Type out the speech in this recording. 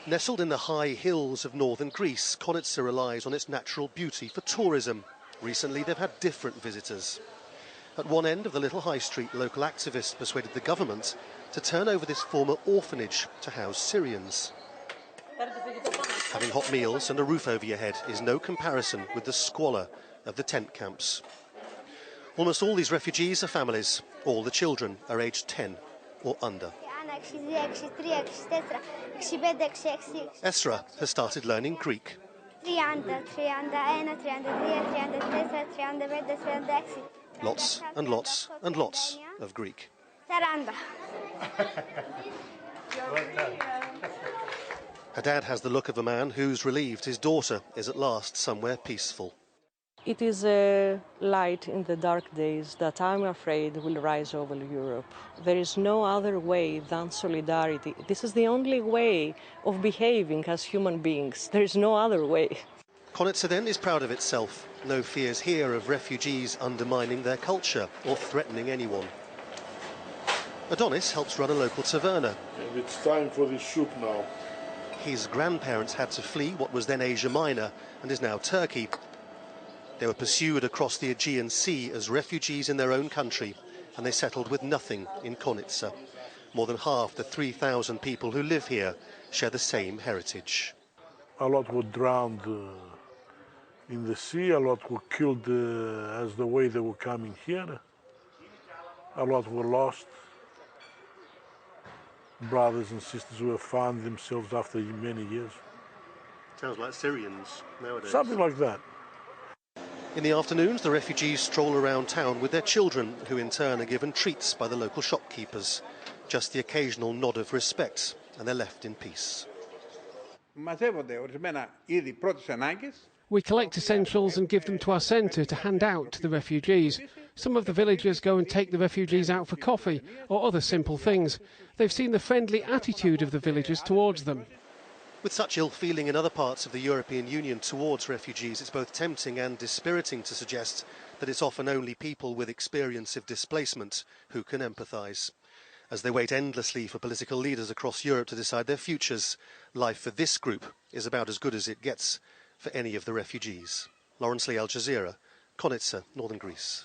Nestled in the high hills of northern Greece, Konitsa relies on its natural beauty for tourism. Recently, they've had different visitors. At one end of the little high street, local activists persuaded the government to turn over this former orphanage to house Syrians. Having hot meals and a roof over your head is no comparison with the squalor of the tent camps. Almost all these refugees are families. All the children are aged 10 or under. Esra has started learning Greek. Lots and lots and lots of Greek. Her dad has the look of a man who's relieved his daughter is at last somewhere peaceful. It is a light in the dark days that I'm afraid will rise over Europe. There is no other way than solidarity. This is the only way of behaving as human beings. There is no other way. Konitsa then is proud of itself. No fears here of refugees undermining their culture or threatening anyone. Adonis helps run a local taverna. And it's time for the soup now. His grandparents had to flee what was then Asia Minor and is now Turkey. They were pursued across the Aegean Sea as refugees in their own country, and they settled with nothing in Konitsa. More than half the 3,000 people who live here share the same heritage. A lot were drowned in the sea, a lot were killed as the way they were coming here. A lot were lost. Brothers and sisters who have found themselves after many years. Sounds like Syrians nowadays. Something like that. In the afternoons, the refugees stroll around town with their children, who in turn are given treats by the local shopkeepers. Just the occasional nod of respect, and they're left in peace. We collect essentials and give them to our centre to hand out to the refugees. Some of the villagers go and take the refugees out for coffee or other simple things. They've seen the friendly attitude of the villagers towards them. With such ill feeling in other parts of the European Union towards refugees, it's both tempting and dispiriting to suggest that it's often only people with experience of displacement who can empathise. As they wait endlessly for political leaders across Europe to decide their futures, life for this group is about as good as it gets for any of the refugees. Lawrence Lee, Al Jazeera, Konitsa, northern Greece.